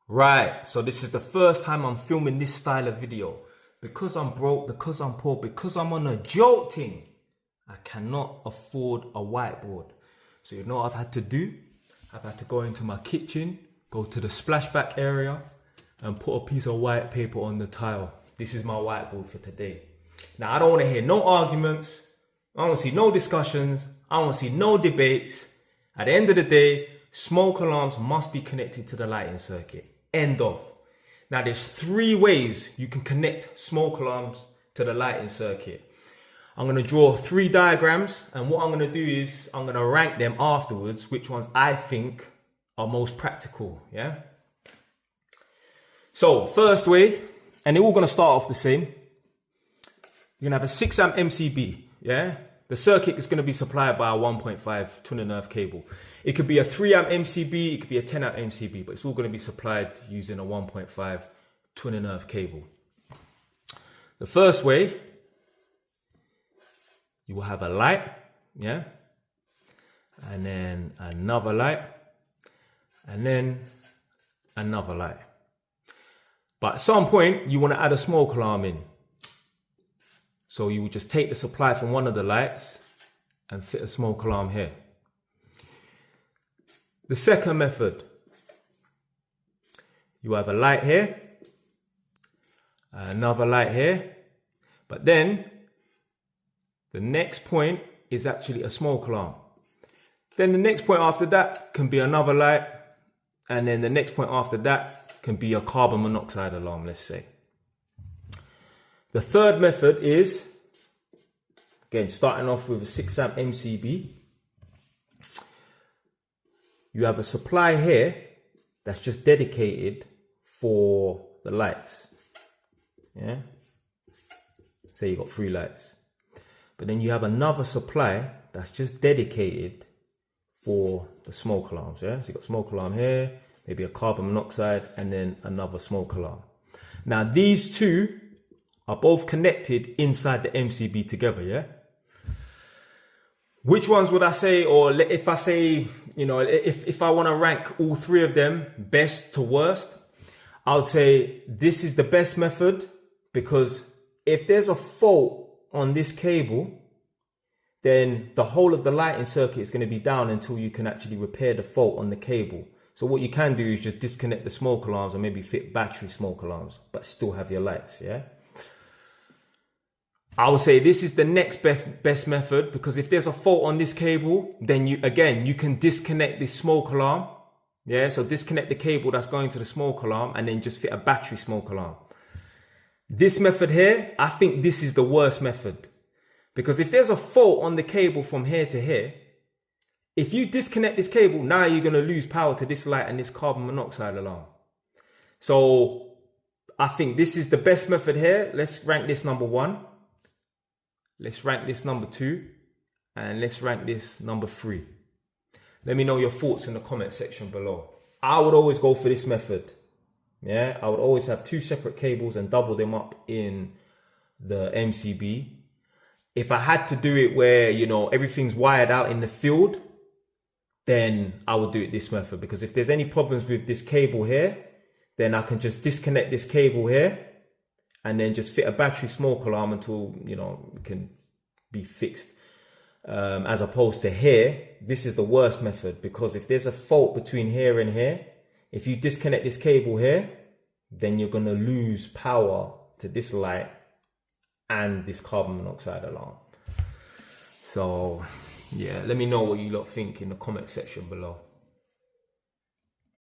Right, so this is the first time I'm filming this style of video. Because I'm broke, because I'm poor, because I'm on a jolting, I cannot afford a whiteboard. So you know what I've had to do? I've had to go into my kitchen, go to the splashback area and put a piece of white paper on the tile. This is my whiteboard for today. Now I don't want to hear no arguments. I don't want to see no discussions. I don't want to see no debates. At the end of the day, smoke alarms must be connected to the lighting circuit. End of. Now there's 3 ways you can connect smoke alarms to the lighting circuit. I'm going to draw 3 diagrams, and what I'm going to do is I'm going to rank them afterwards, which ones I think are most practical. Yeah. So first way, and they're all going to start off the same. You're going to have a 6 amp MCB. Yeah. The circuit is going to be supplied by a 1.5 twin and earth cable. It could be a 3 amp MCB, it could be a 10 amp MCB, but it's all going to be supplied using a 1.5 twin and earth cable. The first way, you will have a light, yeah, and then another light, and then another light. But at some point, you want to add a smoke alarm in. So you would just take the supply from one of the lights and fit a smoke alarm here. The second method, you have a light here, another light here, but then the next point is actually a smoke alarm. Then the next point after that can be another light, and then the next point after that can be a carbon monoxide alarm, let's say. The third method is, again, starting off with a 6 amp MCB. You have a supply here that's just dedicated for the lights. Yeah. Say you got 3 lights. But then you have another supply that's just dedicated for the smoke alarms. Yeah. So you got smoke alarm here, maybe a carbon monoxide, and then another smoke alarm. Now these 2 are both connected inside the MCB together, yeah? Which ones would I say, or if I say, you know, if I want to rank all 3 of them best to worst, I would say this is the best method, because if there's a fault on this cable, then the whole of the lighting circuit is going to be down until you can actually repair the fault on the cable. So what you can do is just disconnect the smoke alarms and maybe fit battery smoke alarms, but still have your lights, yeah? I would say this is the next best method, because if there's a fault on this cable, then you can disconnect this smoke alarm. Yeah, so disconnect the cable that's going to the smoke alarm and then just fit a battery smoke alarm. This method here, I think this is the worst method, because if there's a fault on the cable from here to here, if you disconnect this cable, now you're going to lose power to this light and this carbon monoxide alarm. So I think this is the best method here. Let's rank this number 1. Let's rank this number 2, and let's rank this number 3. Let me know your thoughts in the comment section below. I would always go for this method. Yeah, I would always have 2 separate cables and double them up in the MCB. If I had to do it where, you know, everything's wired out in the field, then I would do it this method, because if there's any problems with this cable here, then I can just disconnect this cable here and then just fit a battery smoke alarm until, you know, it can be fixed. As opposed to here, this is the worst method, because if there's a fault between here and here, if you disconnect this cable here, then you're going to lose power to this light and this carbon monoxide alarm. So yeah, let me know what you lot think in the comment section below.